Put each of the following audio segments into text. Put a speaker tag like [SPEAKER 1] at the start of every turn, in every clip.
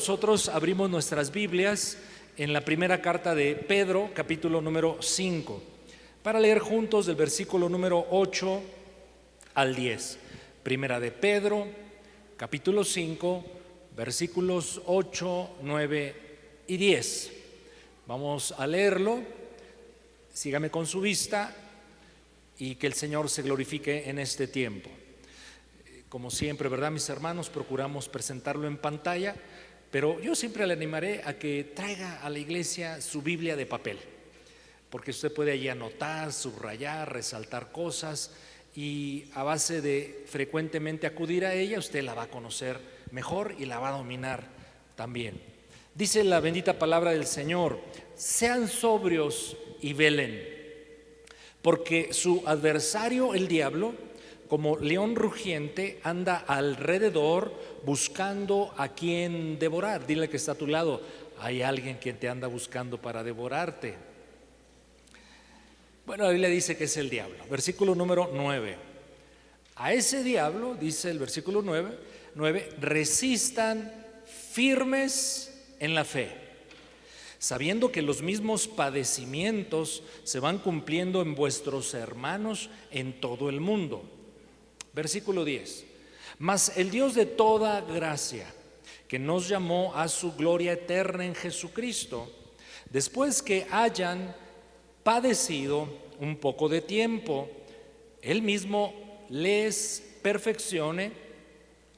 [SPEAKER 1] nosotros abrimos nuestras Biblias en la primera carta de Pedro, capítulo número 5, para leer juntos del versículo número 8 al 10. Primera de Pedro, capítulo 5, versículos 8, 9 y 10. Vamos a leerlo. Sígame con su vista y que el Señor se glorifique en este tiempo. Como siempre, ¿verdad, mis hermanos? Procuramos presentarlo en pantalla, pero yo siempre le animaré a que traiga a la iglesia su Biblia de papel, porque usted puede allí anotar, subrayar, resaltar cosas, y a base de frecuentemente acudir a ella, usted la va a conocer mejor y la va a dominar también. Dice la bendita palabra del Señor: sean sobrios y velen, porque su adversario el diablo, como león rugiente, anda alrededor buscando a quien devorar. Dile que está a tu lado: hay alguien que te anda buscando para devorarte. Bueno, la Biblia dice que es el diablo. Versículo número 9. A ese diablo, dice el versículo 9, resistan firmes en la fe, sabiendo que los mismos padecimientos se van cumpliendo en vuestros hermanos en todo el mundo. Versículo 10. Mas el Dios de toda gracia, que nos llamó a su gloria eterna en Jesucristo, después que hayan padecido un poco de tiempo, Él mismo les perfeccione,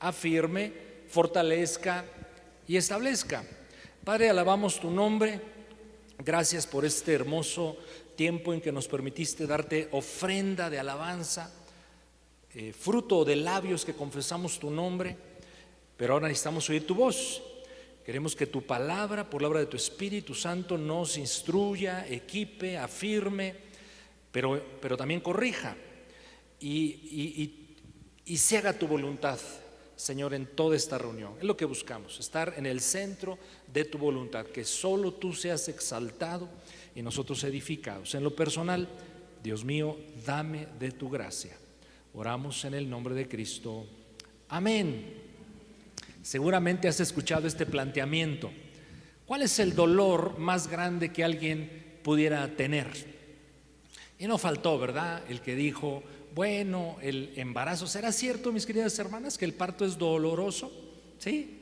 [SPEAKER 1] afirme, fortalezca y establezca. Padre, alabamos tu nombre. Gracias por este hermoso tiempo en que nos permitiste darte ofrenda de alabanza, fruto de labios que confesamos tu nombre. Pero ahora necesitamos oír tu voz. Queremos que tu palabra, por la obra de tu Espíritu Santo, nos instruya, equipe, afirme, pero también corrija y se haga tu voluntad, Señor, en toda esta reunión. Es lo que buscamos, estar en el centro de tu voluntad, que solo tú seas exaltado y nosotros edificados. En lo personal, Dios mío, dame de tu gracia. Oramos en el nombre de Cristo. Amén. Seguramente has escuchado este planteamiento: ¿cuál es el dolor más grande que alguien pudiera tener? Y no faltó, ¿verdad?, el que dijo: bueno, el embarazo. ¿Será cierto, mis queridas hermanas, que el parto es doloroso? ¿Sí?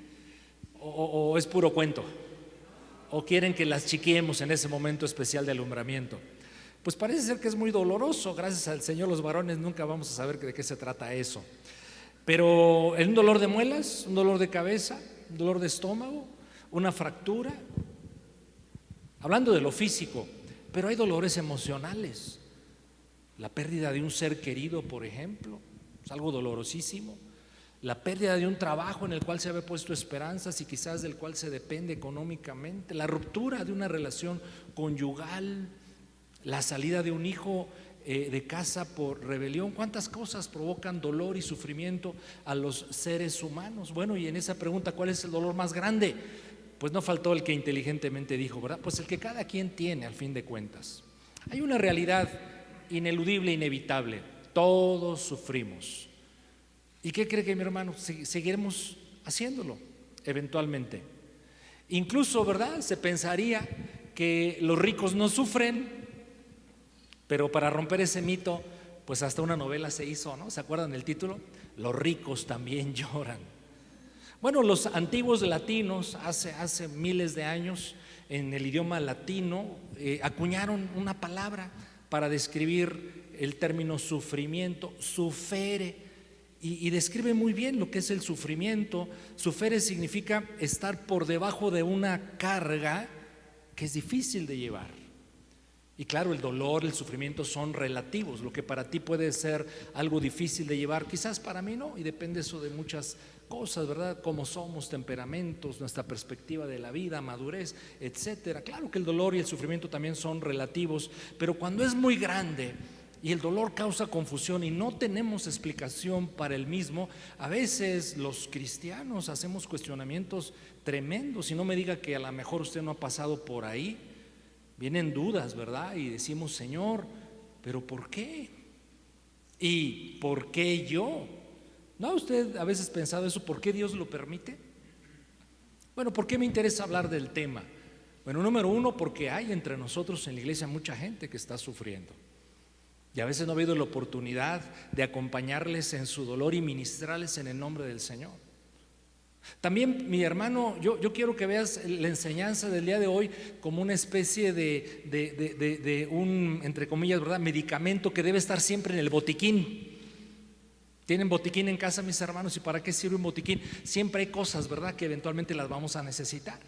[SPEAKER 1] ¿O es puro cuento? ¿O quieren que las chiquiemos en ese momento especial de alumbramiento? Pues parece ser que es muy doloroso. Gracias al Señor, los varones nunca vamos a saber de qué se trata eso. Pero un dolor de muelas, un dolor de cabeza, un dolor de estómago, una fractura. Hablando de lo físico, pero hay dolores emocionales. La pérdida de un ser querido, por ejemplo, es algo dolorosísimo. La pérdida de un trabajo en el cual se había puesto esperanzas y quizás del cual se depende económicamente. La ruptura de una relación conyugal. La salida de un hijo de casa por rebelión. ¿Cuántas cosas provocan dolor y sufrimiento a los seres humanos? Bueno, y en esa pregunta, ¿cuál es el dolor más grande? Pues no faltó el que inteligentemente dijo, ¿verdad? Pues el que cada quien tiene, al fin de cuentas. Hay una realidad ineludible, inevitable: todos sufrimos. ¿Y qué cree, que mi hermano? Seguiremos haciéndolo eventualmente. Incluso, ¿verdad?, se pensaría que los ricos no sufren. Pero para romper ese mito, pues hasta una novela se hizo, ¿no? ¿Se acuerdan del título? Los ricos también lloran. Bueno, los antiguos latinos hace miles de años, en el idioma latino, acuñaron una palabra para describir el término sufrimiento: sufere, y describe muy bien lo que es el sufrimiento. Sufere significa estar por debajo de una carga que es difícil de llevar. Y claro, el dolor, el sufrimiento son relativos. Lo que para ti puede ser algo difícil de llevar, quizás para mí no, y depende eso de muchas cosas, ¿verdad? Cómo somos, temperamentos, nuestra perspectiva de la vida, madurez, etcétera. Claro que el dolor y el sufrimiento también son relativos, pero cuando es muy grande y el dolor causa confusión y no tenemos explicación para el mismo, a veces los cristianos hacemos cuestionamientos tremendos. Y no me diga que a lo mejor usted no ha pasado por ahí. Vienen dudas, ¿verdad? Y decimos: Señor, ¿pero por qué? ¿Y por qué yo? ¿No ha usted a veces pensado eso? ¿Por qué Dios lo permite? Bueno, ¿por qué me interesa hablar del tema? Bueno, número uno, porque hay entre nosotros en la iglesia mucha gente que está sufriendo. Y a veces no ha habido la oportunidad de acompañarles en su dolor y ministrarles en el nombre del Señor. También, mi hermano, yo quiero que veas la enseñanza del día de hoy como una especie de un, entre comillas, ¿verdad?, medicamento que debe estar siempre en el botiquín. ¿Tienen botiquín en casa, mis hermanos? ¿Y para qué sirve un botiquín? Siempre hay cosas, ¿verdad?, que eventualmente las vamos a necesitar.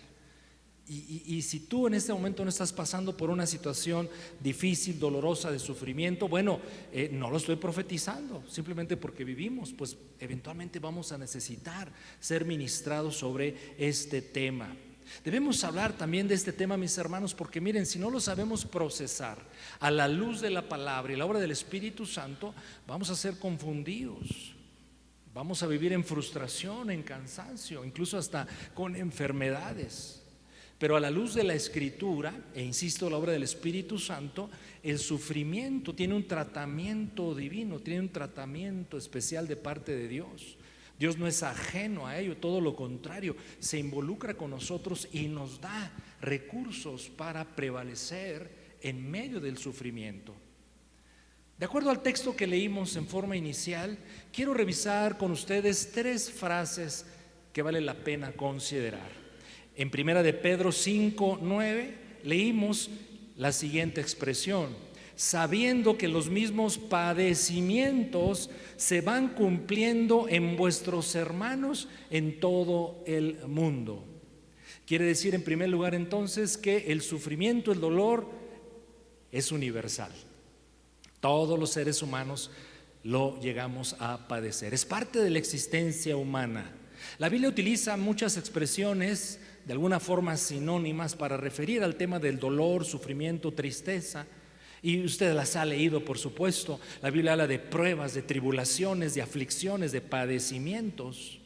[SPEAKER 1] Y si tú en este momento no estás pasando por una situación difícil, dolorosa, de sufrimiento, bueno, no lo estoy profetizando, simplemente porque vivimos, pues eventualmente vamos a necesitar ser ministrados sobre este tema. Debemos hablar también de este tema, mis hermanos, porque miren, si no lo sabemos procesar a la luz de la palabra y la obra del Espíritu Santo, vamos a ser confundidos. Vamos a vivir en frustración, en cansancio, incluso hasta con enfermedades. Pero a la luz de la Escritura, e insisto, la obra del Espíritu Santo, el sufrimiento tiene un tratamiento divino, tiene un tratamiento especial de parte de Dios. Dios no es ajeno a ello, todo lo contrario, se involucra con nosotros y nos da recursos para prevalecer en medio del sufrimiento. De acuerdo al texto que leímos en forma inicial, quiero revisar con ustedes 3 frases que vale la pena considerar. En primera de Pedro 5:9 leímos la siguiente expresión: sabiendo que los mismos padecimientos se van cumpliendo en vuestros hermanos en todo el mundo. Quiere decir, en primer lugar, entonces, que el sufrimiento, el dolor es universal. Todos los seres humanos lo llegamos a padecer, es parte de la existencia humana. La Biblia utiliza muchas expresiones de alguna forma sinónimas para referir al tema del dolor, sufrimiento, tristeza, y usted las ha leído, por supuesto. La Biblia habla de pruebas, de tribulaciones, de aflicciones, de padecimientos.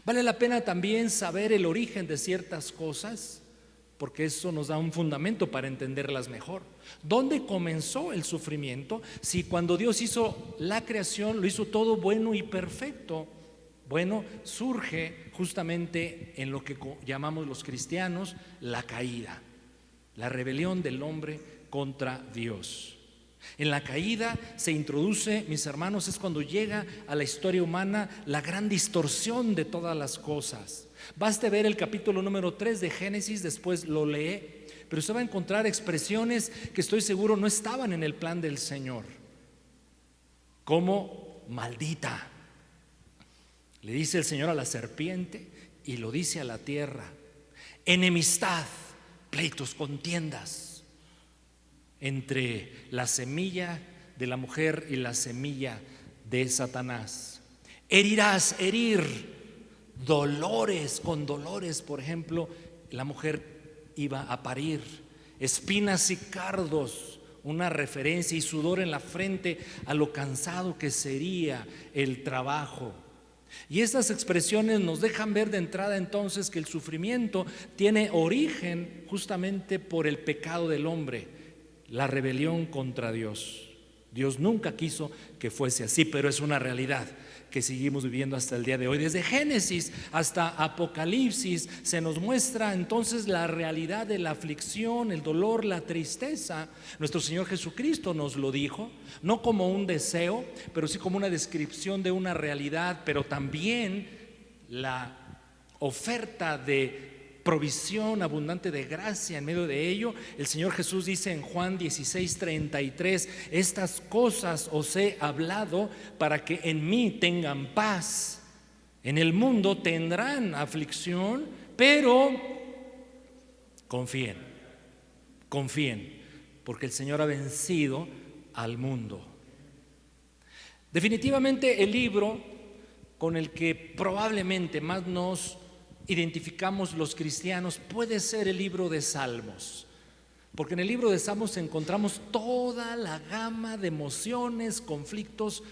[SPEAKER 1] Vale la pena también saber el origen de ciertas cosas, porque eso nos da un fundamento para entenderlas mejor. ¿Dónde comenzó el sufrimiento? Si cuando Dios hizo la creación lo hizo todo bueno y perfecto. Bueno, surge justamente en lo que llamamos los cristianos la caída, la rebelión del hombre contra Dios. En la caída se introduce, mis hermanos, es cuando llega a la historia humana la gran distorsión de todas las cosas. Baste ver el capítulo número 3 de Génesis, después lo lee, pero usted va a encontrar expresiones que estoy seguro no estaban en el plan del Señor, como maldita. Le dice el Señor a la serpiente y lo dice a la tierra. Enemistad, pleitos, contiendas entre la semilla de la mujer y la semilla de Satanás. Herirás, herir, dolores, con dolores, por ejemplo, la mujer iba a parir. Espinas y cardos, una referencia, y sudor en la frente a lo cansado que sería el trabajo. Y estas expresiones nos dejan ver de entrada entonces que el sufrimiento tiene origen justamente por el pecado del hombre, la rebelión contra Dios. Dios nunca quiso que fuese así, pero es una realidad que seguimos viviendo hasta el día de hoy. Desde Génesis hasta Apocalipsis se nos muestra entonces la realidad de la aflicción, el dolor, la tristeza. Nuestro Señor Jesucristo nos lo dijo, no como un deseo, pero sí como una descripción de una realidad, pero también la oferta de provisión abundante de gracia en medio de ello. El Señor Jesús dice en Juan 16:33: estas cosas os he hablado para que en mí tengan paz. En el mundo tendrán aflicción, pero confíen, porque el Señor ha vencido al mundo. Definitivamente el libro con el que probablemente más nos identificamos los cristianos puede ser el libro de Salmos, porque en el libro de Salmos encontramos toda la gama de emociones, conflictos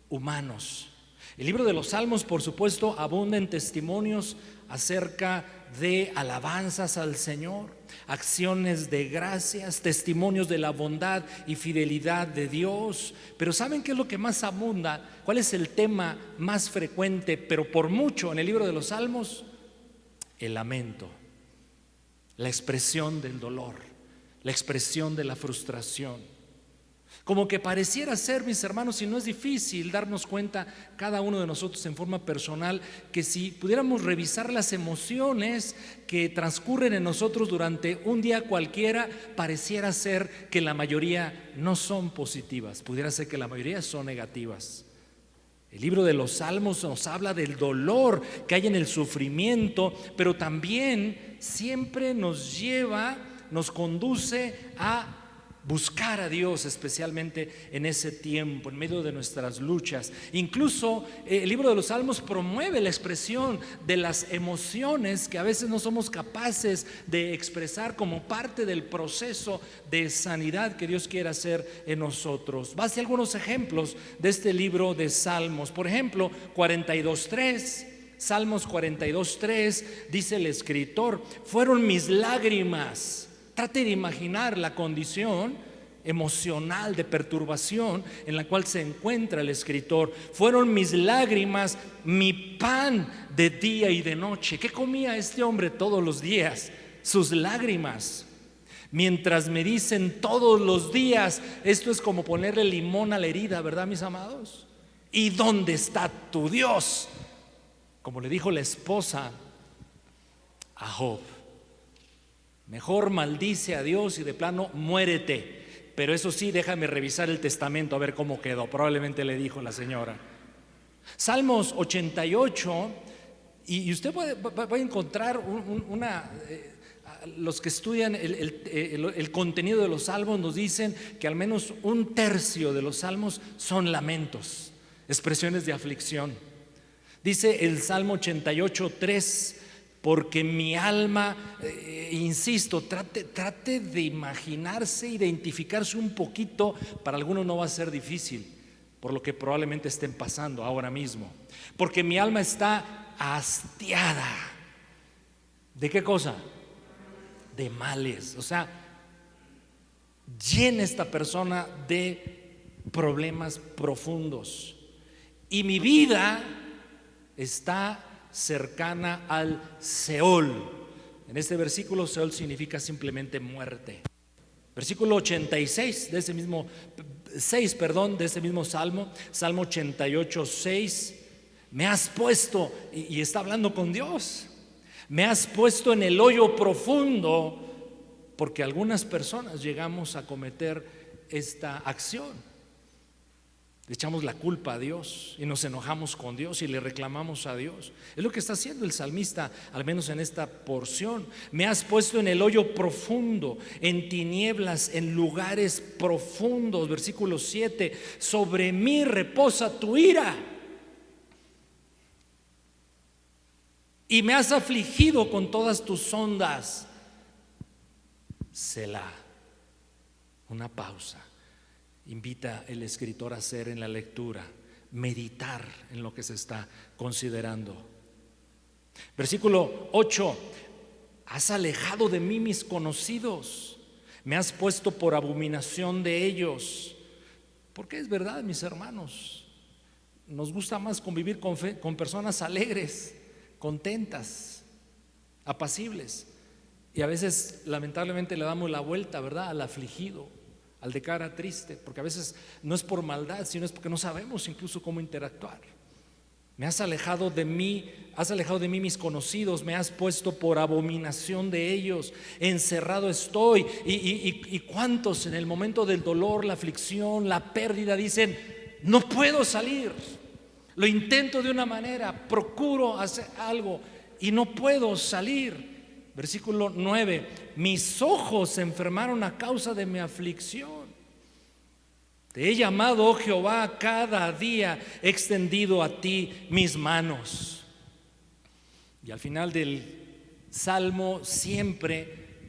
[SPEAKER 1] humanos. El libro de los Salmos, por supuesto, abunda en testimonios acerca de alabanzas al Señor, acciones de gracias, testimonios de la bondad y fidelidad de Dios. Pero ¿saben qué es lo que más abunda? ¿Cuál es el tema más frecuente, pero por mucho, en el libro de los Salmos? el lamento, la expresión del dolor, la expresión de la frustración. Como que pareciera ser, mis hermanos, y no es difícil darnos cuenta cada uno de nosotros en forma personal, que si pudiéramos revisar las emociones que transcurren en nosotros durante un día cualquiera, pareciera ser que la mayoría no son positivas, pudiera ser que la mayoría son negativas. El libro de los Salmos nos habla del dolor que hay en el sufrimiento, pero también siempre nos lleva, nos conduce a buscar a Dios, especialmente en ese tiempo, en medio de nuestras luchas. Incluso el libro de los Salmos promueve la expresión de las emociones que a veces no somos capaces de expresar como parte del proceso de sanidad que Dios quiere hacer en nosotros. Base algunos ejemplos de este libro de Salmos. Por ejemplo, 42:3. Salmos 42:3 dice el escritor: fueron mis lágrimas. Trate de imaginar la condición emocional de perturbación en la cual se encuentra el escritor. Fueron mis lágrimas, mi pan de día y de noche. ¿Qué comía este hombre todos los días? Sus lágrimas. Mientras me dicen todos los días, esto es como ponerle limón a la herida, ¿verdad, mis amados? ¿Y dónde está tu Dios? Como le dijo la esposa a Job: mejor maldice a Dios y de plano muérete, pero eso sí, déjame revisar el testamento a ver cómo quedó. Probablemente le dijo la señora. Salmos 88, y usted va a encontrar los que estudian el contenido de los salmos nos dicen que al menos 1/3 de los salmos son lamentos, expresiones de aflicción. Dice el Salmo 88:3: porque mi alma, insisto, trate de imaginarse, identificarse un poquito. Para algunos no va a ser difícil, por lo que probablemente estén pasando ahora mismo. Porque mi alma está hastiada. ¿De qué cosa? De males. O sea, llena esta persona de problemas profundos. Y mi vida está cercana al Seol. En este versículo, Seol significa simplemente muerte. Versículo 86 de ese mismo 6, de ese mismo salmo, Salmo 88:6: me has puesto, y está hablando con Dios, me has puesto en el hoyo profundo. Porque algunas personas llegamos a cometer esta acción. Le echamos la culpa a Dios y nos enojamos con Dios y le reclamamos a Dios. Es lo que está haciendo el salmista, al menos en esta porción. Me has puesto en el hoyo profundo, en tinieblas, en lugares profundos. Versículo 7: sobre mí reposa tu ira y me has afligido con todas tus ondas. Selah. Una pausa. Invita el escritor a hacer en la lectura, meditar en lo que se está considerando. Versículo 8: has alejado de mí mis conocidos, me has puesto por abominación de ellos. Porque es verdad, mis hermanos, nos gusta más convivir con personas alegres, contentas, apacibles, y a veces lamentablemente le damos la vuelta, ¿verdad?, al afligido, al de cara triste, porque a veces no es por maldad, sino es porque no sabemos incluso cómo interactuar. Me has alejado de mí mis conocidos, me has puesto por abominación de ellos, encerrado estoy. Y cuántos en el momento del dolor, la aflicción, la pérdida dicen: no puedo salir, lo intento de una manera, procuro hacer algo y no puedo salir. Versículo 9: mis ojos se enfermaron a causa de mi aflicción. Te he llamado, oh Jehová, cada día he extendido a ti mis manos. Y al final del salmo siempre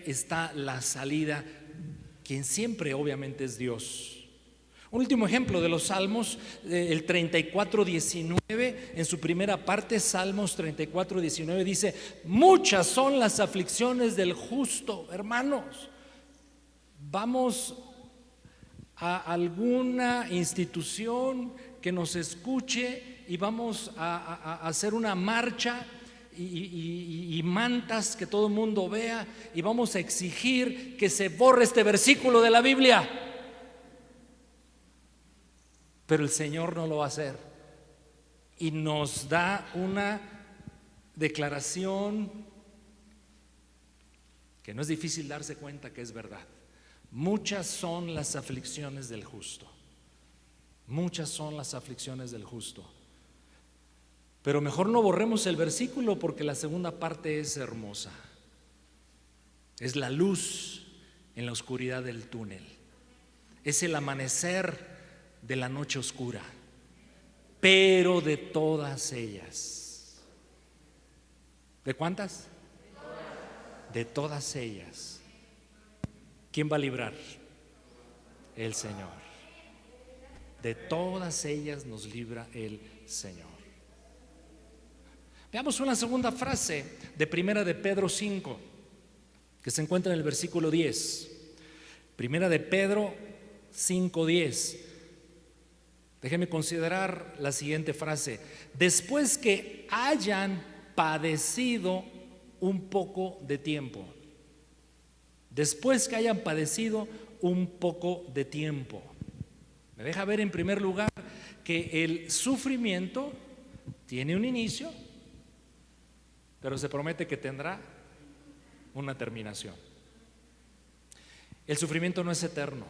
[SPEAKER 1] está la salida, quien siempre obviamente es Dios. Un último ejemplo de los salmos, el 34:19, en su primera parte, Salmos 34:19 dice: muchas son las aflicciones del justo. Hermanos, vamos a alguna institución que nos escuche y vamos a hacer una marcha, y mantas que todo el mundo vea, y vamos a exigir que se borre este versículo de la Biblia. Pero el Señor no lo va a hacer y nos da una declaración que no es difícil darse cuenta que es verdad. Muchas son las aflicciones del justo. Muchas son las aflicciones del justo. Pero mejor no borremos el versículo, porque la segunda parte es hermosa. Es la luz en la oscuridad del túnel. Es el amanecer de la noche oscura. Pero de todas ellas. ¿De cuántas? De todas ellas. ¿Quién va a librar? El Señor. De todas ellas nos libra el Señor. Veamos una segunda frase de Primera de Pedro 5, que se encuentra en el versículo 10. Primera de Pedro 5:10. Déjenme considerar la siguiente frase: después que hayan padecido un poco de tiempo. Después que hayan padecido un poco de tiempo. Me deja ver en primer lugar que el sufrimiento tiene un inicio, pero se promete que tendrá una terminación. El sufrimiento no es eterno.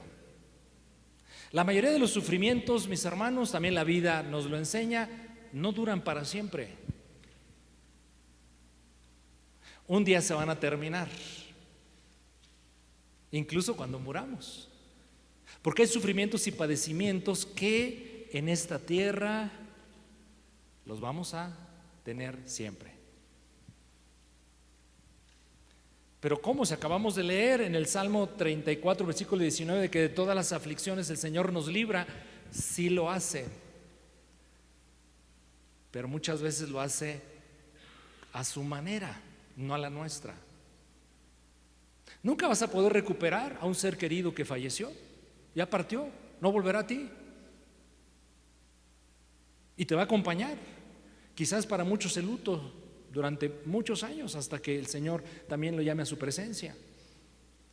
[SPEAKER 1] La mayoría de los sufrimientos, mis hermanos, también la vida nos lo enseña, no duran para siempre. Un día se van a terminar, incluso cuando muramos. Porque hay sufrimientos y padecimientos que en esta tierra los vamos a tener siempre. Pero como si acabamos de leer en el Salmo 34, versículo 19, que de todas las aflicciones el Señor nos libra, sí lo hace. Pero muchas veces lo hace a su manera, no a la nuestra. Nunca vas a poder recuperar a un ser querido que falleció, ya partió, no volverá a ti. Y te va a acompañar, quizás para muchos el luto durante muchos años, hasta que el Señor también lo llame a su presencia.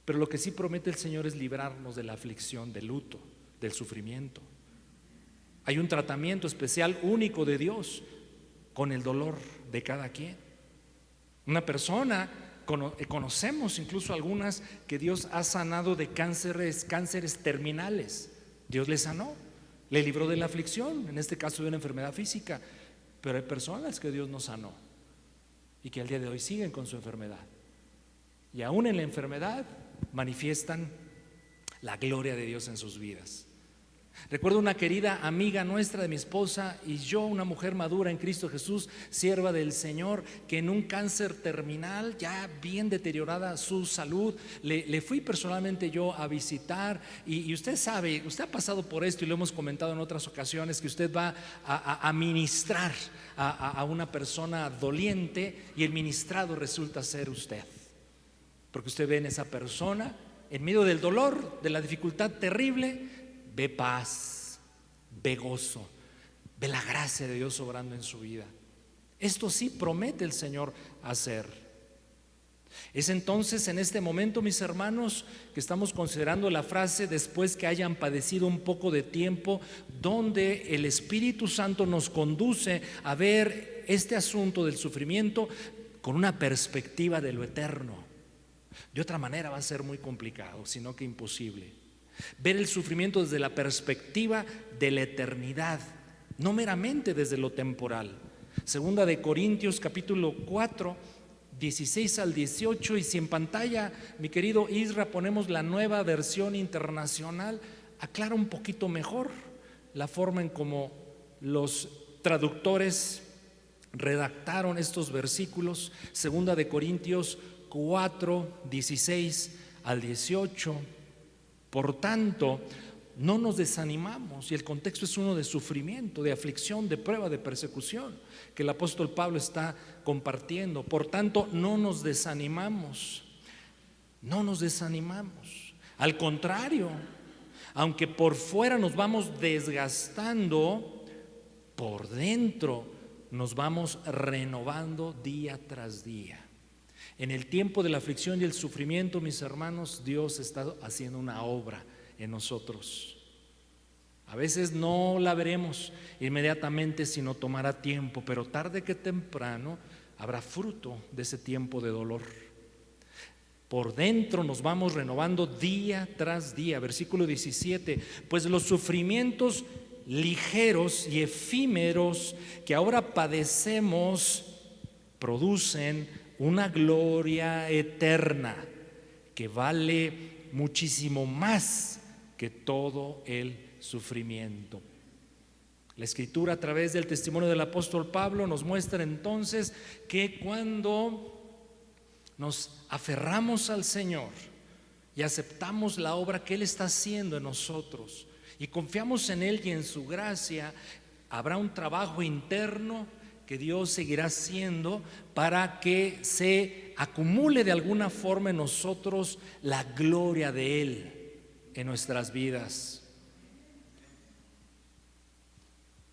[SPEAKER 1] Pero lo que sí promete el Señor es librarnos de la aflicción, del luto, del sufrimiento. Hay un tratamiento especial, único de Dios con el dolor de cada quien. Una persona, conocemos incluso algunas que Dios ha sanado de cánceres terminales. Dios le sanó, le libró de la aflicción, en este caso de una enfermedad física. Pero hay personas que Dios no sanó y que al día de hoy siguen con su enfermedad, y aún en la enfermedad manifiestan la gloria de Dios en sus vidas. Recuerdo una querida amiga nuestra, de mi esposa y yo, una mujer madura en Cristo Jesús, sierva del Señor, que en un cáncer terminal, ya bien deteriorada su salud, le fui personalmente yo a visitar. Y usted sabe, usted ha pasado por esto y lo hemos comentado en otras ocasiones, que usted va a ministrar a una persona doliente, y el ministrado resulta ser usted, porque usted ve en esa persona, en medio del dolor, de la dificultad terrible, ve paz, ve gozo, ve la gracia de Dios obrando en su vida. Esto sí promete el Señor hacer. Es entonces en este momento, mis hermanos, que estamos considerando la frase después que hayan padecido un poco de tiempo, donde el Espíritu Santo nos conduce a ver este asunto del sufrimiento con una perspectiva de lo eterno. De otra manera va a ser muy complicado, sino que imposible. Ver el sufrimiento desde la perspectiva de la eternidad, no meramente desde lo temporal. Segunda de Corintios capítulo 4, 16 al 18, y si en pantalla, mi querido Isra, ponemos la Nueva Versión Internacional, aclara un poquito mejor la forma en cómo los traductores redactaron estos versículos. Segunda de Corintios 4, 16 al 18. Por tanto, no nos desanimamos, y el contexto es uno de sufrimiento, de aflicción, de prueba, de persecución, que el apóstol Pablo está compartiendo. Por tanto, no nos desanimamos, no nos desanimamos. Al contrario, aunque por fuera nos vamos desgastando, por dentro nos vamos renovando día tras día. En el tiempo de la aflicción y el sufrimiento, mis hermanos, Dios está haciendo una obra en nosotros. A veces no la veremos inmediatamente, sino tomará tiempo, pero tarde que temprano habrá fruto de ese tiempo de dolor. Por dentro nos vamos renovando día tras día. Versículo 17, pues los sufrimientos ligeros y efímeros que ahora padecemos producen una gloria eterna que vale muchísimo más que todo el sufrimiento. La Escritura, a través del testimonio del apóstol Pablo, nos muestra entonces que cuando nos aferramos al Señor y aceptamos la obra que Él está haciendo en nosotros y confiamos en Él y en su gracia, habrá un trabajo interno que Dios seguirá haciendo para que se acumule de alguna forma en nosotros la gloria de Él en nuestras vidas.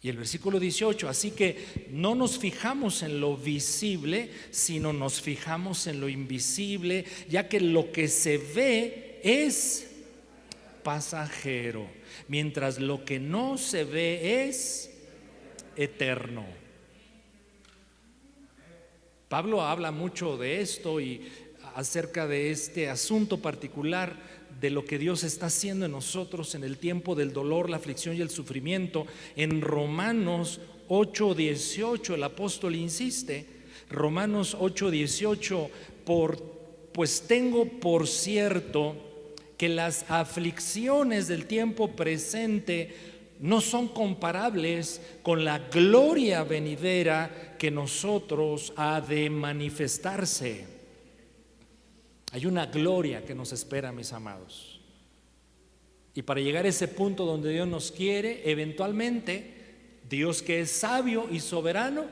[SPEAKER 1] Y el versículo 18, así que no nos fijamos en lo visible, sino nos fijamos en lo invisible, ya que lo que se ve es pasajero, mientras lo que no se ve es eterno. Pablo habla mucho de esto y acerca de este asunto particular de lo que Dios está haciendo en nosotros en el tiempo del dolor, la aflicción y el sufrimiento. En Romanos 8:18 el apóstol insiste, Romanos 8:18, pues tengo por cierto que las aflicciones del tiempo presente no son comparables con la gloria venidera que nosotros ha de manifestarse. Hay una gloria que nos espera, mis amados. Y para llegar a ese punto donde Dios nos quiere, eventualmente, Dios, que es sabio y soberano,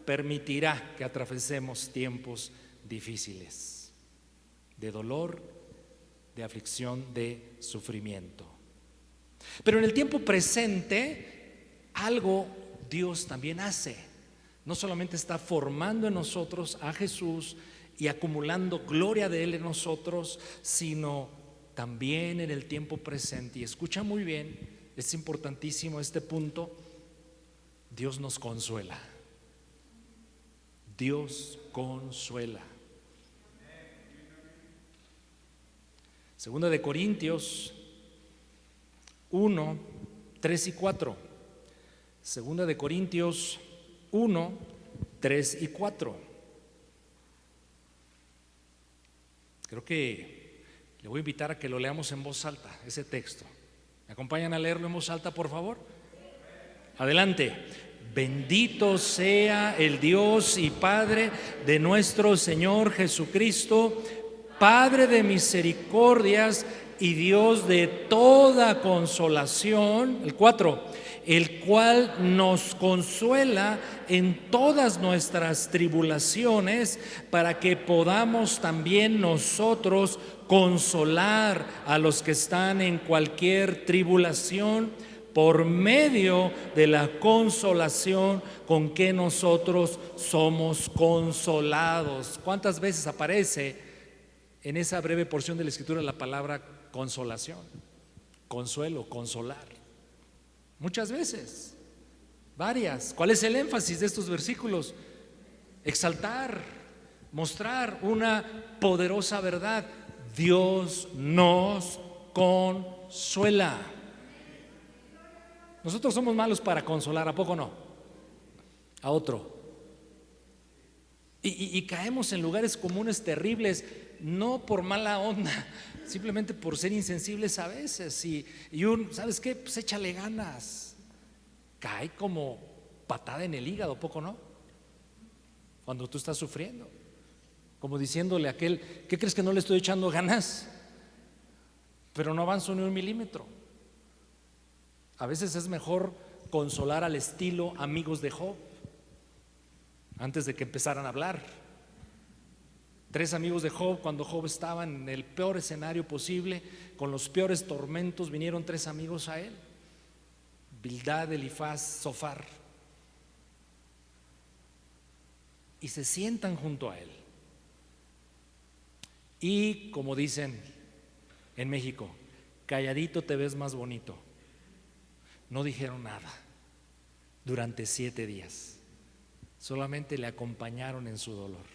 [SPEAKER 1] permitirá que atravesemos tiempos difíciles, de dolor, de aflicción, de sufrimiento. Pero en el tiempo presente, algo Dios también hace. No solamente está formando en nosotros a Jesús y acumulando gloria de Él en nosotros, sino también en el tiempo presente. Y escucha muy bien, es importantísimo este punto. Dios nos consuela. Dios consuela. Segunda de Corintios 1, 3 y 4. Segunda de Corintios 1, 3 y 4. Creo que le voy a invitar a que lo leamos en voz alta, ese texto. ¿Me acompañan a leerlo en voz alta, por favor? Adelante. Bendito sea el Dios y Padre de nuestro Señor Jesucristo, Padre de misericordias y Dios de toda consolación. El 4, el cual nos consuela en todas nuestras tribulaciones, para que podamos también nosotros consolar a los que están en cualquier tribulación, por medio de la consolación con que nosotros somos consolados. ¿Cuántas veces aparece en esa breve porción de la Escritura la palabra consolación? Consuelo, consolar. Muchas veces, varias. ¿Cuál es el énfasis de estos versículos? Exaltar, mostrar una poderosa verdad. Dios nos consuela. Nosotros somos malos para consolar, ¿a poco no? A otro. Y caemos en lugares comunes terribles, no por mala onda, simplemente por ser insensibles a veces. Y ¿sabes qué? Pues échale ganas. Cae como patada en el hígado, ¿a poco no? Cuando tú estás sufriendo, como diciéndole a aquel, ¿qué crees que no le estoy echando ganas? Pero no avanzo ni un milímetro. A veces es mejor consolar al estilo amigos de Job, antes de que empezaran a hablar. 3 amigos de Job, cuando Job estaba en el peor escenario posible, con los peores tormentos, vinieron 3 amigos a él: Bildad, Elifaz, Zofar. y se sientan junto a él. Y como dicen en México, calladito te ves más bonito. No dijeron nada durante 7 días, solamente le acompañaron en su dolor.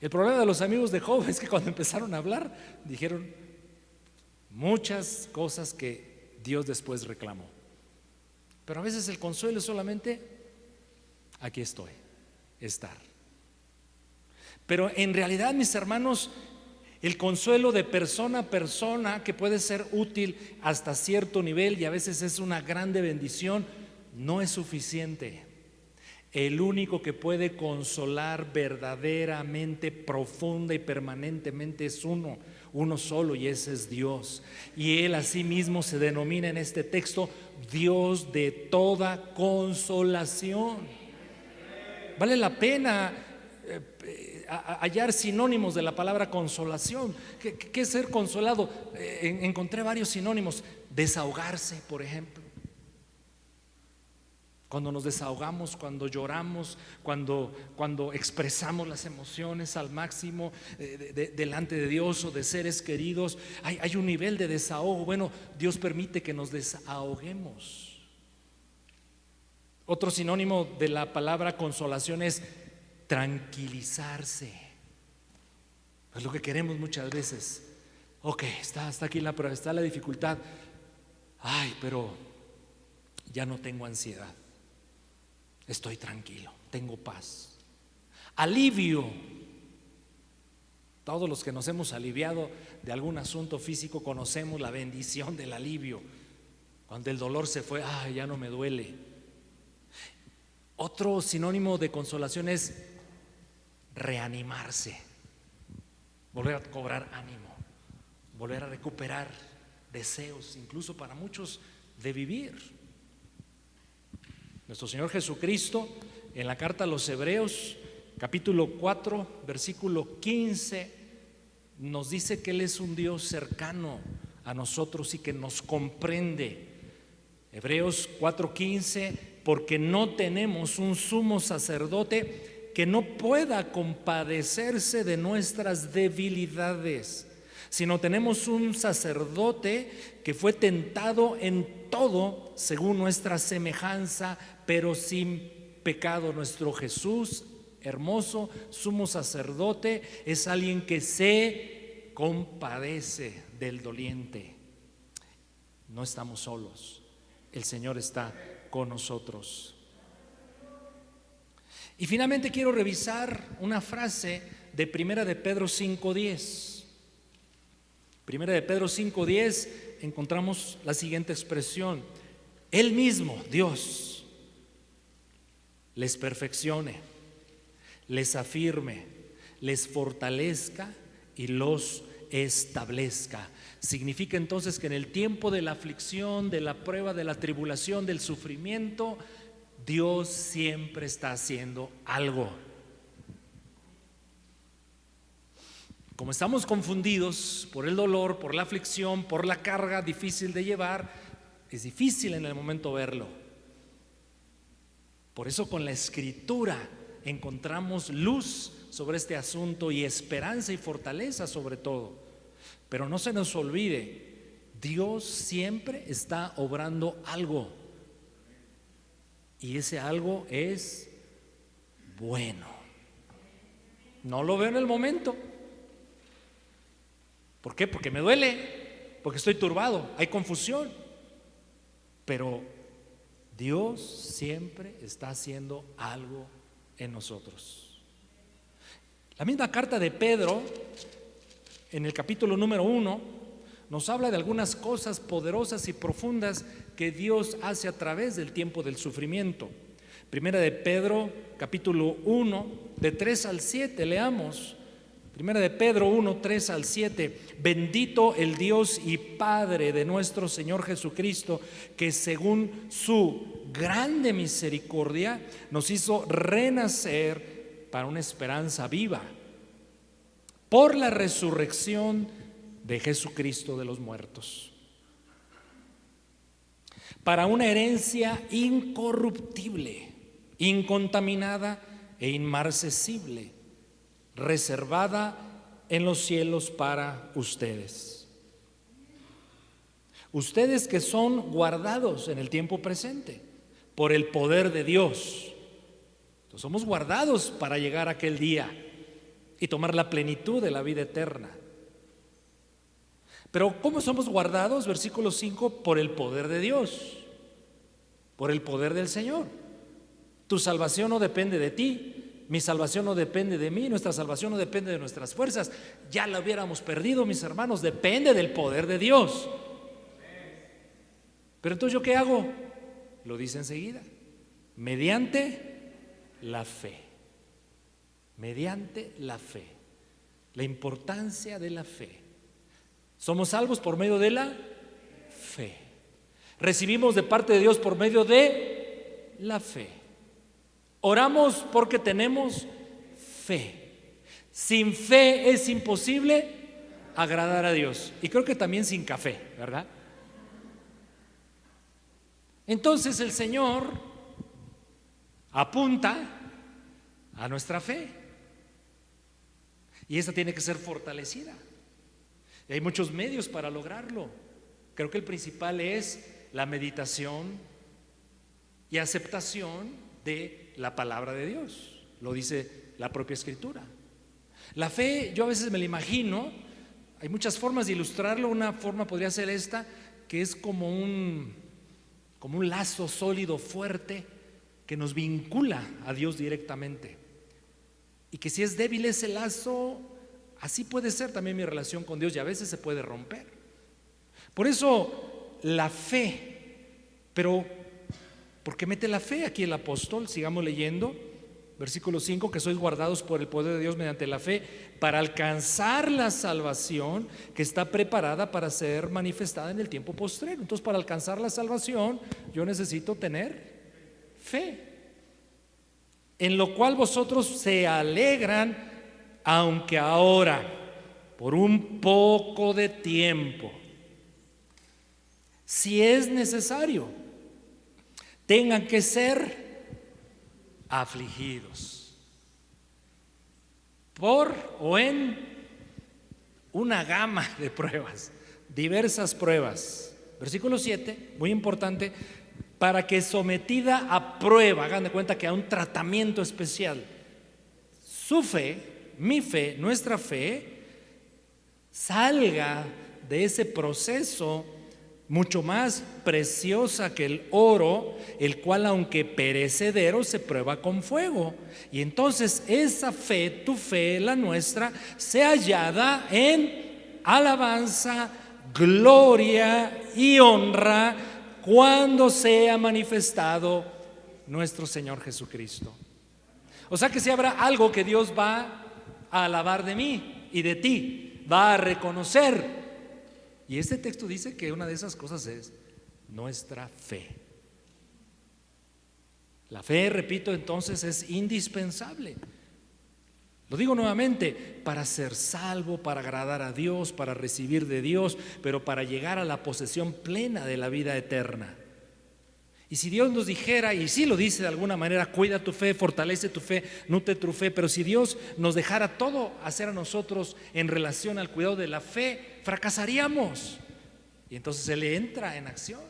[SPEAKER 1] El problema de los amigos de Job es que cuando empezaron a hablar, dijeron muchas cosas que Dios después reclamó. Pero a veces el consuelo es solamente, aquí estoy, estar. Pero en realidad, mis hermanos, el consuelo de persona a persona, que puede ser útil hasta cierto nivel y a veces es una grande bendición, no es suficiente. El único que puede consolar verdaderamente, profunda y permanentemente es uno solo, y ese es Dios. Y Él asimismo se denomina en este texto Dios de toda consolación. Vale la pena hallar sinónimos de la palabra consolación. ¿Qué es ser consolado? Encontré varios sinónimos. Desahogarse, por ejemplo. Cuando nos desahogamos, cuando lloramos, cuando expresamos las emociones al máximo delante de Dios o de seres queridos, hay un nivel de desahogo. Bueno, Dios permite que nos desahoguemos. Otro sinónimo de la palabra consolación es tranquilizarse. Es lo que queremos muchas veces. Ok, está aquí la prueba, está la dificultad. Ay, pero ya no tengo ansiedad. Estoy tranquilo, tengo paz. Alivio. Todos los que nos hemos aliviado de algún asunto físico conocemos la bendición del alivio. Cuando el dolor se fue, ay, ya no me duele. Otro sinónimo de consolación es reanimarse, volver a cobrar ánimo, volver a recuperar deseos, incluso para muchos, de vivir. Nuestro Señor Jesucristo, en la carta a los Hebreos, capítulo 4, versículo 15, nos dice que Él es un Dios cercano a nosotros y que nos comprende. Hebreos 4:15, porque no tenemos un sumo sacerdote que no pueda compadecerse de nuestras debilidades, sino tenemos un sacerdote que fue tentado en todo según nuestra semejanza, pero sin pecado. Nuestro Jesús, hermoso sumo sacerdote, es alguien que se compadece del doliente. No estamos solos, el Señor está con nosotros. Y finalmente quiero revisar una frase de Primera de Pedro 5:10. Primera de Pedro 5:10 encontramos la siguiente expresión: Él mismo, Dios, les perfeccione, les afirme, les fortalezca y los establezca. Significa entonces que en el tiempo de la aflicción, de la prueba, de la tribulación, del sufrimiento, Dios siempre está haciendo algo. Como estamos confundidos por el dolor, por la aflicción, por la carga difícil de llevar, es difícil en el momento verlo. Por eso con la Escritura encontramos luz sobre este asunto y esperanza y fortaleza sobre todo. Pero no se nos olvide, Dios siempre está obrando algo. Y ese algo es bueno. No lo veo en el momento. ¿Por qué? Porque me duele, porque estoy turbado, hay confusión. Pero Dios siempre está haciendo algo en nosotros. La misma carta de Pedro, en el capítulo número 1, nos habla de algunas cosas poderosas y profundas que Dios hace a través del tiempo del sufrimiento. Primera de Pedro, capítulo 1, de 3 al 7, leamos. Primera de Pedro 1, 3 al 7. Bendito el Dios y Padre de nuestro Señor Jesucristo, que según su grande misericordia nos hizo renacer para una esperanza viva, por la resurrección de Jesucristo de los muertos, para una herencia incorruptible, incontaminada e inmarcesible, reservada en los cielos para ustedes. Ustedes que son guardados en el tiempo presente por el poder de Dios. Entonces, somos guardados para llegar a aquel día y tomar la plenitud de la vida eterna. Pero ¿cómo somos guardados? Versículo 5, por el poder de Dios, por el poder del Señor. Tu salvación no depende de ti, mi salvación no depende de mí, nuestra salvación no depende de nuestras fuerzas. Ya la hubiéramos perdido, mis hermanos, depende del poder de Dios. Pero entonces, ¿yo qué hago? Lo dice enseguida: mediante la fe. Mediante la fe. La importancia de la fe. Somos salvos por medio de la fe. Recibimos de parte de Dios por medio de la fe. Oramos porque tenemos fe. Sin fe es imposible agradar a Dios. Y creo que también sin café, ¿verdad? Entonces el Señor apunta a nuestra fe. Y esa tiene que ser fortalecida. Y hay muchos medios para lograrlo. Creo que el principal es la meditación y aceptación de la palabra de Dios. Lo dice la propia Escritura. La fe, yo a veces me la imagino, hay muchas formas de ilustrarlo. Una forma podría ser esta, que es como un lazo sólido, fuerte, que nos vincula a Dios directamente. Y que si es débil ese lazo, así puede ser también mi relación con Dios, y a veces se puede romper. Por eso la fe. Pero ¿por qué mete la fe aquí el apóstol? Sigamos leyendo. Versículo 5, que sois guardados por el poder de Dios mediante la fe para alcanzar la salvación que está preparada para ser manifestada en el tiempo postrero. Entonces, para alcanzar la salvación yo necesito tener fe, en lo cual vosotros se alegran, aunque ahora, por un poco de tiempo, si es necesario, tengan que ser afligidos por o en una gama de pruebas, diversas pruebas. Versículo 7, muy importante: para que sometida a prueba, hagan de cuenta que a un tratamiento especial, su fe, mi fe, nuestra fe, salga de ese proceso mucho más preciosa que el oro, el cual aunque perecedero se prueba con fuego. Y entonces esa fe, tu fe, la nuestra, sea hallada en alabanza, gloria y honra cuando sea manifestado nuestro Señor Jesucristo. O sea que si habrá algo que Dios va a alabar de mí y de ti, va a reconocer. Y este texto dice que una de esas cosas es nuestra fe. La fe, repito, entonces es indispensable. Lo digo nuevamente, para ser salvo, para agradar a Dios, para recibir de Dios, pero para llegar a la posesión plena de la vida eterna. Y si Dios nos dijera, y sí lo dice de alguna manera, cuida tu fe, fortalece tu fe, nutre tu fe, pero si Dios nos dejara todo hacer a nosotros en relación al cuidado de la fe, fracasaríamos. Y entonces Él entra en acción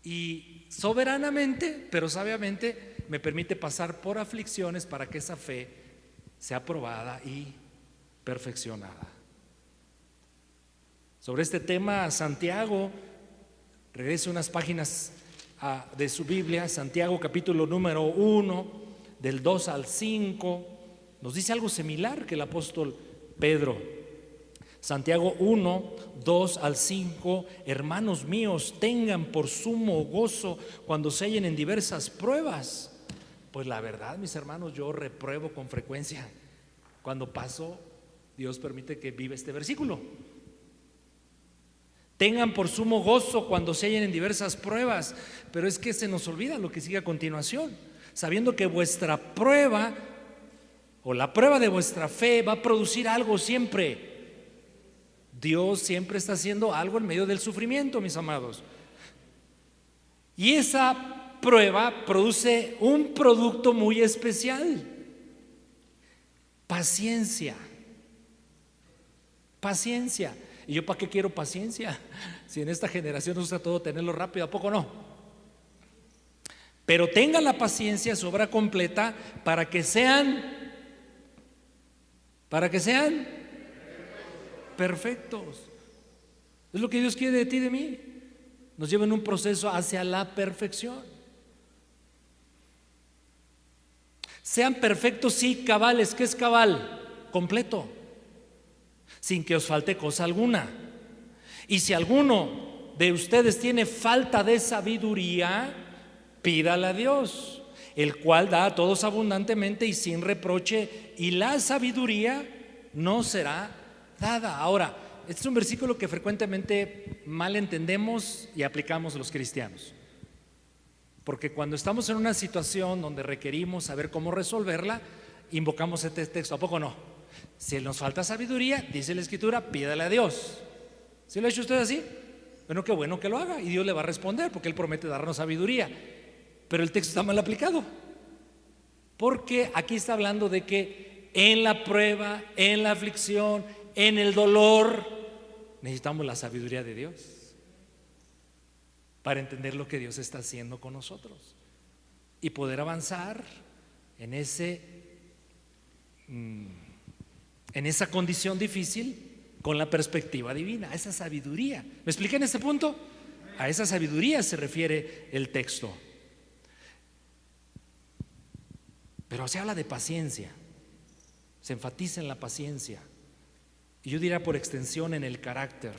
[SPEAKER 1] y soberanamente, pero sabiamente, me permite pasar por aflicciones para que esa fe sea probada y perfeccionada. Sobre este tema, Santiago, regrese unas páginas de su Biblia, Santiago capítulo número 1, del 2 al 5, nos dice algo similar que el apóstol Pedro. Santiago 1, 2 al 5: hermanos míos, tengan por sumo gozo cuando se hallen en diversas pruebas. Pues la verdad, mis hermanos, yo repruebo con frecuencia. Cuando paso, Dios permite que viva este versículo. Tengan por sumo gozo cuando se hallen en diversas pruebas. Pero es que se nos olvida lo que sigue a continuación: sabiendo que vuestra prueba o la prueba de vuestra fe va a producir algo siempre. Dios siempre está haciendo algo en medio del sufrimiento, mis amados. Y esa prueba produce un producto muy especial: paciencia. Paciencia. ¿Y yo para qué quiero paciencia? Si en esta generación nos gusta todo tenerlo rápido, ¿a poco no? Pero tengan la paciencia, su obra completa, para que sean perfectos. Es lo que Dios quiere de ti y de mí. Nos lleva en un proceso hacia la perfección. Sean perfectos, sí, cabales. ¿Qué es cabal? Completo, sin que os falte cosa alguna. Y si alguno de ustedes tiene falta de sabiduría, pídala a Dios, el cual da a todos abundantemente y sin reproche, y la sabiduría no será dada. Ahora, este es un versículo que frecuentemente mal entendemos y aplicamos los cristianos, porque cuando estamos en una situación donde requerimos saber cómo resolverla, invocamos este texto. ¿A poco no? Si nos falta sabiduría, dice la Escritura, pídale a Dios. ¿Sí lo ha hecho usted así? Bueno, qué bueno que lo haga, y Dios le va a responder, porque Él promete darnos sabiduría. Pero el texto está mal aplicado, porque aquí está hablando de que en la prueba, en la aflicción, en el dolor, necesitamos la sabiduría de Dios para entender lo que Dios está haciendo con nosotros y poder avanzar en esa condición difícil con la perspectiva divina, esa sabiduría. ¿Me expliqué en este punto? A esa sabiduría se refiere el texto. Pero se habla de paciencia, se enfatiza en la paciencia, y yo diría por extensión en el carácter.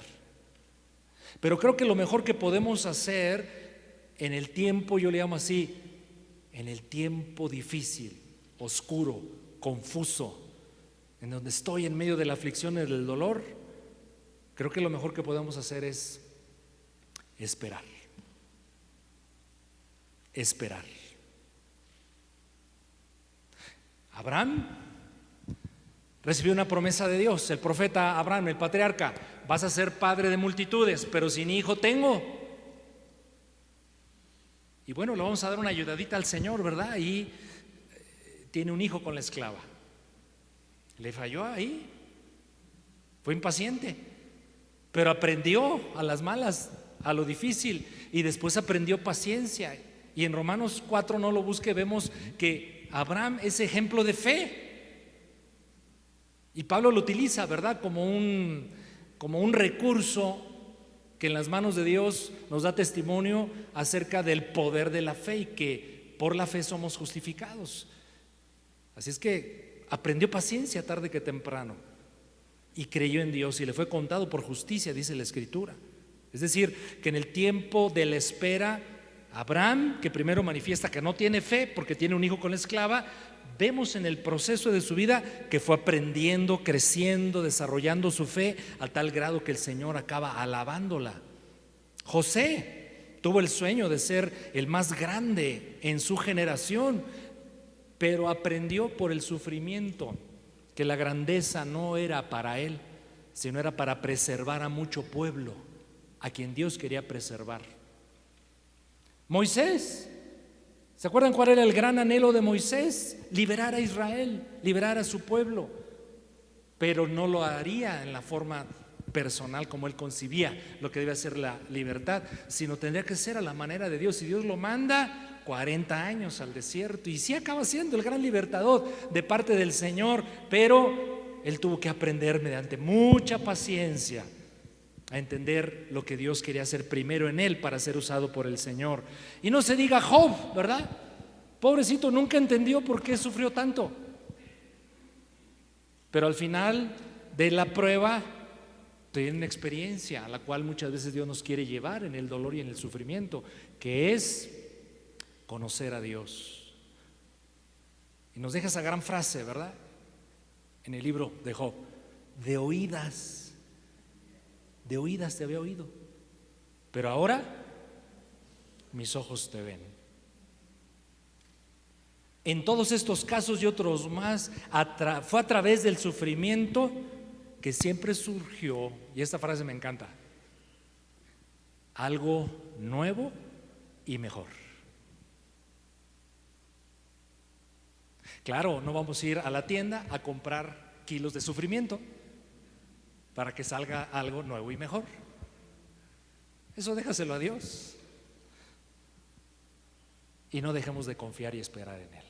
[SPEAKER 1] Pero creo que lo mejor que podemos hacer en el tiempo, yo le llamo así, en el tiempo difícil, oscuro, confuso, en donde estoy en medio de la aflicción y del dolor, creo que lo mejor que podemos hacer es esperar. Esperar. Abraham recibió una promesa de Dios. El profeta Abraham, el patriarca: vas a ser padre de multitudes, pero sin hijo tengo. Y bueno, le vamos a dar una ayudadita al Señor, ¿verdad? Y tiene un hijo con la esclava. Le falló ahí, fue impaciente, pero aprendió a las malas, a lo difícil, y después aprendió paciencia. Y en Romanos 4, no lo busque, vemos que Abraham es ejemplo de fe. Y Pablo lo utiliza, ¿verdad? Como un recurso que en las manos de Dios nos da testimonio acerca del poder de la fe, y que por la fe somos justificados. Así es que aprendió paciencia tarde que temprano, y creyó en Dios, y le fue contado por justicia, dice la Escritura. Es decir, que en el tiempo de la espera, Abraham, que primero manifiesta que no tiene fe porque tiene un hijo con la esclava, vemos en el proceso de su vida que fue aprendiendo, creciendo, desarrollando su fe a tal grado que el Señor acaba alabándola. José tuvo el sueño de ser el más grande en su generación, pero aprendió por el sufrimiento que la grandeza no era para él, sino era para preservar a mucho pueblo, a quien Dios quería preservar. Moisés, ¿se acuerdan cuál era el gran anhelo de Moisés? Liberar a Israel, liberar a su pueblo, pero no lo haría en la forma personal como él concibía lo que debe ser la libertad, sino tendría que ser a la manera de Dios. Y Dios lo manda 40 años al desierto, y sí acaba siendo el gran libertador de parte del Señor, pero él tuvo que aprender mediante mucha paciencia a entender lo que Dios quería hacer primero en él para ser usado por el Señor. Y no se diga Job, ¿verdad? Pobrecito, nunca entendió por qué sufrió tanto, pero al final de la prueba tiene una experiencia a la cual muchas veces Dios nos quiere llevar en el dolor y en el sufrimiento, que es conocer a Dios. Y nos deja esa gran frase, ¿verdad? En el libro de Job: de oídas te había oído, pero ahora mis ojos te ven. En todos estos casos y otros más, fue a través del sufrimiento que siempre surgió, y esta frase me encanta, algo nuevo y mejor. Claro, no vamos a ir a la tienda a comprar kilos de sufrimiento para que salga algo nuevo y mejor. Eso déjaselo a Dios. Y no dejemos de confiar y esperar en Él.